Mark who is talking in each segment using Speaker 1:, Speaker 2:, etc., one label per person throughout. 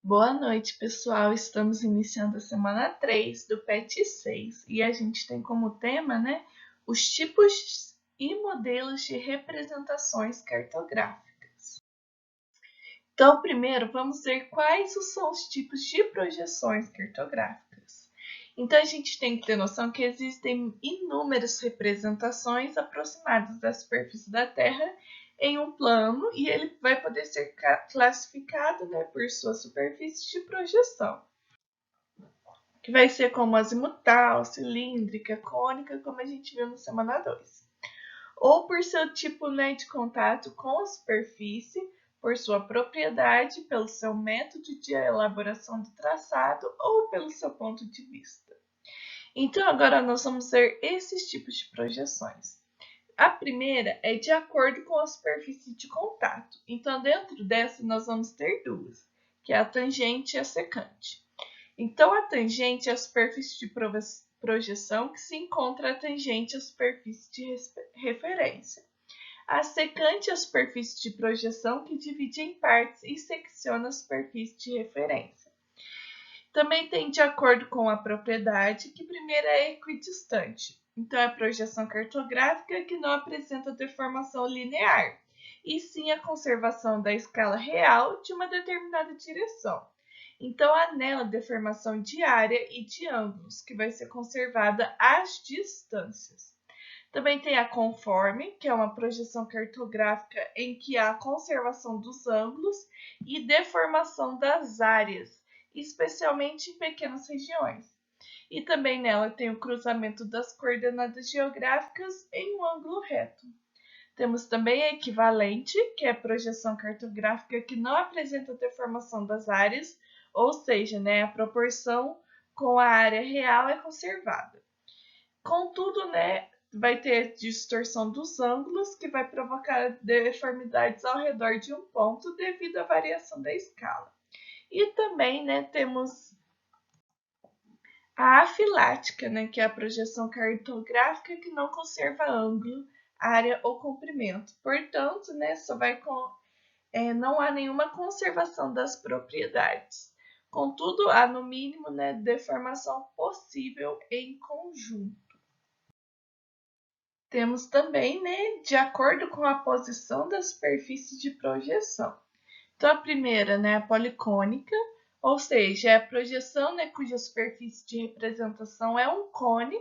Speaker 1: Boa noite, pessoal. Estamos iniciando a semana 3 do PET 6 e a gente tem como tema, os tipos e modelos de representações cartográficas. Então, primeiro, vamos ver quais são os tipos de projeções cartográficas. Então, a gente tem que ter noção que existem inúmeras representações aproximadas da superfície da Terra em um plano e ele vai poder ser classificado, por sua superfície de projeção, que vai ser como azimutal, cilíndrica, cônica, como a gente viu na semana 2. Ou por seu tipo, de contato com a superfície, por sua propriedade, pelo seu método de elaboração do traçado ou pelo seu ponto de vista. Então, agora nós vamos ver esses tipos de projeções. A primeira é de acordo com a superfície de contato. Então, dentro dessa, nós vamos ter duas, que é a tangente e a secante. Então, a tangente é a superfície de projeção que se encontra a tangente à superfície de referência. A secante é a superfície de projeção que divide em partes e secciona a superfície de referência. Também tem de acordo com a propriedade, que primeiro é equidistante. Então, é a projeção cartográfica que não apresenta deformação linear, e sim a conservação da escala real de uma determinada direção. Então, há nela deformação de área e de ângulos, que vai ser conservada às distâncias. Também tem a conforme, que é uma projeção cartográfica em que há conservação dos ângulos e deformação das áreas, especialmente em pequenas regiões. E também nela tem o cruzamento das coordenadas geográficas em um ângulo reto. Temos também a equivalente, que é a projeção cartográfica que não apresenta deformação das áreas, ou seja, a proporção com a área real é conservada. Contudo, vai ter distorção dos ângulos, que vai provocar deformidades ao redor de um ponto devido à variação da escala. E também, temos a afilática, que é a projeção cartográfica que não conserva ângulo, área ou comprimento. Portanto, não há nenhuma conservação das propriedades. Contudo, há no mínimo, deformação possível em conjunto. Temos também, de acordo com a posição da superfície de projeção. Então, a primeira, a policônica, ou seja, é a projeção, cuja superfície de representação é um cone,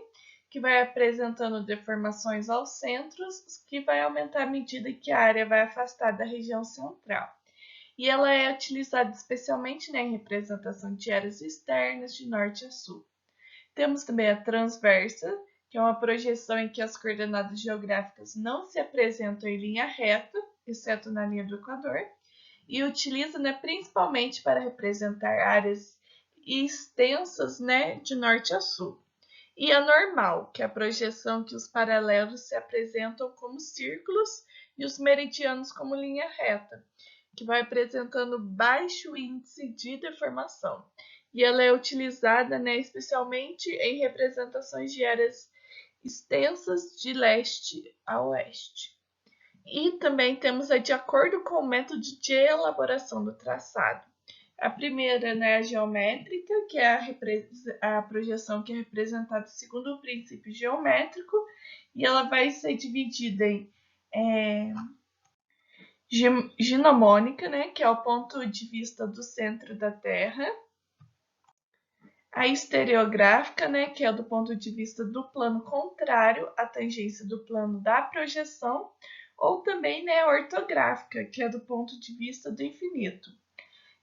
Speaker 1: que vai apresentando deformações aos centros, que vai aumentar à medida que a área vai afastar da região central. E ela é utilizada especialmente, em representação de áreas externas de norte a sul. Temos também a transversa, que é uma projeção em que as coordenadas geográficas não se apresentam em linha reta, exceto na linha do Equador, e utiliza, principalmente para representar áreas extensas, de norte a sul. E a normal, que é a projeção que os paralelos se apresentam como círculos e os meridianos como linha reta, que vai apresentando baixo índice de deformação. E ela é utilizada, especialmente em representações de áreas extensas de leste a oeste. E também temos a de acordo com o método de elaboração do traçado. A primeira, a geométrica, que é a projeção que é representada segundo o princípio geométrico, e ela vai ser dividida em ginomônica, que é o ponto de vista do centro da Terra, a estereográfica, que é do ponto de vista do plano contrário à tangência do plano da projeção, ou também, a ortográfica, que é do ponto de vista do infinito.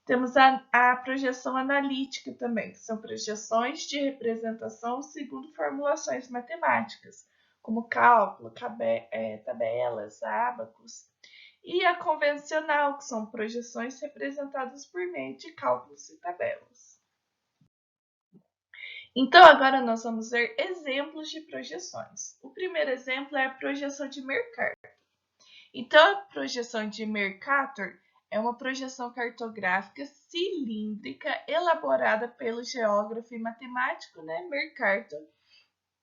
Speaker 1: Temos a projeção analítica também, que são projeções de representação segundo formulações matemáticas, como cálculo, tabelas, ábacos. E a convencional, que são projeções representadas por meio de cálculos e tabelas. Então, agora nós vamos ver exemplos de projeções. O primeiro exemplo é a projeção de Mercator. Então, a projeção de Mercator é uma projeção cartográfica cilíndrica elaborada pelo geógrafo e matemático, Mercator,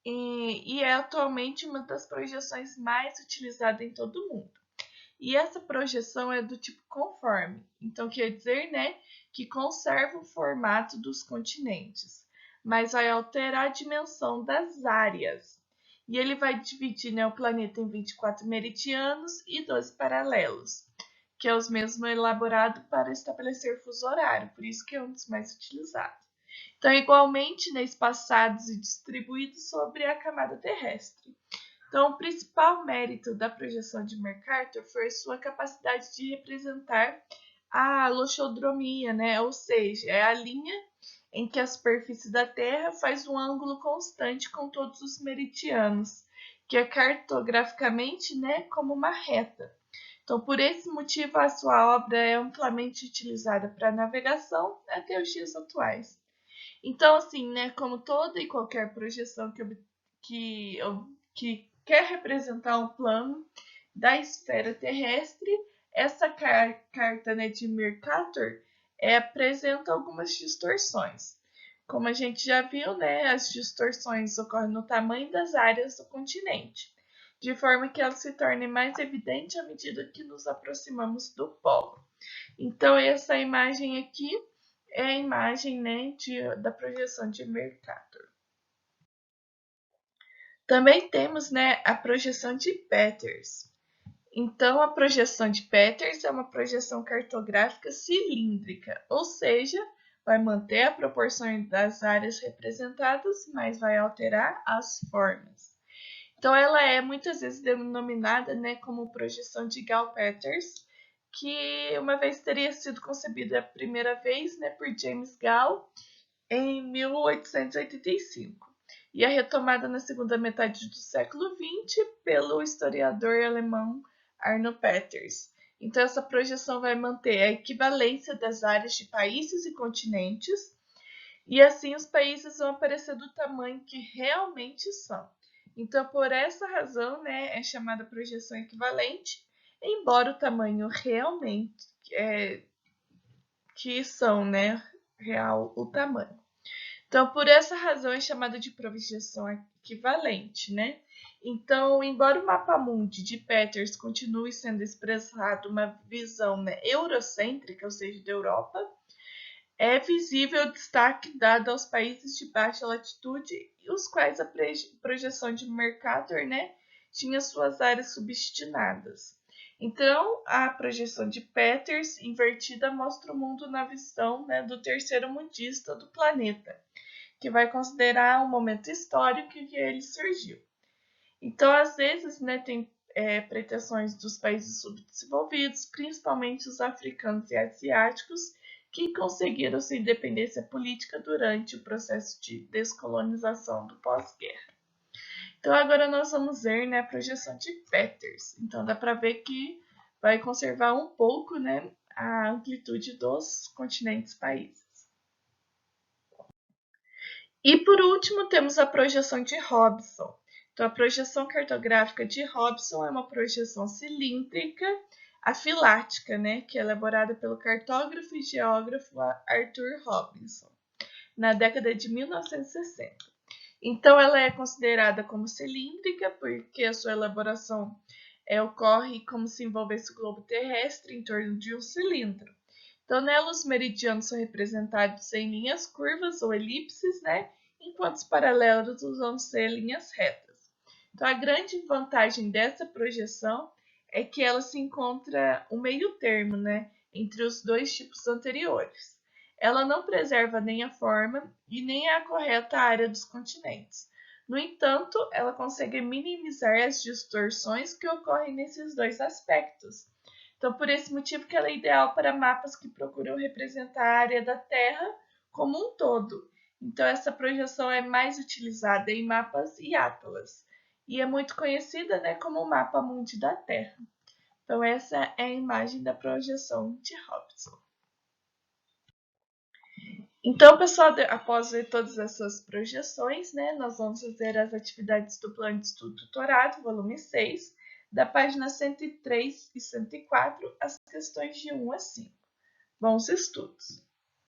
Speaker 1: e é atualmente uma das projeções mais utilizadas em todo o mundo. E essa projeção é do tipo conforme, então quer dizer, né, que conserva o formato dos continentes, mas vai alterar a dimensão das áreas. E ele vai dividir, né, o planeta em 24 meridianos e 12 paralelos, que é os mesmos elaborados para estabelecer fuso horário, por isso que é um dos mais utilizados. Então, igualmente, né, espaçados e distribuídos sobre a camada terrestre. Então, o principal mérito da projeção de Mercator foi sua capacidade de representar a loxodromia, né? Ou seja, é a linha em que a superfície da Terra faz um ângulo constante com todos os meridianos, que é cartograficamente, né, como uma reta. Então, por esse motivo, a sua obra é amplamente utilizada para navegação até os dias atuais. Então, assim, né, como toda e qualquer projeção que quer representar um plano da esfera terrestre, essa carta, né, de Mercator apresenta algumas distorções. Como a gente já viu, né, as distorções ocorrem no tamanho das áreas do continente, de forma que ela se torne mais evidente à medida que nos aproximamos do polo. Então, essa imagem aqui é a imagem, né, da projeção de Mercator. Também temos, né, a projeção de Peters. Então, a projeção de Peters é uma projeção cartográfica cilíndrica, ou seja, vai manter a proporção das áreas representadas, mas vai alterar as formas. Então, ela é muitas vezes denominada, né, como projeção de Gall-Peters, que uma vez teria sido concebida a primeira vez, né, por James Gall em 1885 e é retomada na segunda metade do século XX pelo historiador alemão Arno Peters. Então, essa projeção vai manter a equivalência das áreas de países e continentes, e assim os países vão aparecer do tamanho que realmente são. Então, por essa razão, né, é chamada projeção equivalente, embora o tamanho realmente que são, né, real o tamanho. Então, por essa razão é chamada de projeção equivalente, né? Então, embora o mapa mundi de Peters continue sendo expressado uma visão, né, eurocêntrica, ou seja, da Europa, é visível o destaque dado aos países de baixa latitude, os quais a projeção de Mercator, né, tinha suas áreas subdestinadas. Então, a projeção de Peters invertida mostra o mundo na visão, né, do terceiro mundista do planeta, que vai considerar o momento histórico em que ele surgiu. Então, às vezes, né, tem pretensões dos países subdesenvolvidos, principalmente os africanos e asiáticos, que conseguiram sua independência política durante o processo de descolonização do pós-guerra. Então, agora nós vamos ver, né, a projeção de Peters. Então, dá para ver que vai conservar um pouco, né, a amplitude dos continentes países. E por último, temos a projeção de Hobson. Então, a projeção cartográfica de Hobson é uma projeção cilíndrica afilática, né, que é elaborada pelo cartógrafo e geógrafo Arthur Robinson, na década de 1960. Então, ela é considerada como cilíndrica porque a sua elaboração ocorre como se envolvesse o globo terrestre em torno de um cilindro. Então, nela, os meridianos são representados em linhas curvas ou elipses, né? Enquanto os paralelos vão ser linhas retas. Então, a grande vantagem dessa projeção é que ela se encontra um meio termo, né, entre os dois tipos anteriores. Ela não preserva nem a forma e nem a correta área dos continentes. No entanto, ela consegue minimizar as distorções que ocorrem nesses dois aspectos. Então, por esse motivo que ela é ideal para mapas que procuram representar a área da Terra como um todo. Então, essa projeção é mais utilizada em mapas e atlas, e é muito conhecida, né, como o mapa mundi da Terra. Então, essa é a imagem da projeção de Hobson. Então, pessoal, após ver todas essas projeções, né, nós vamos fazer as atividades do plano de estudo tutorado, volume 6, da página 103 e 104, as questões de 1 a 5. Bons estudos!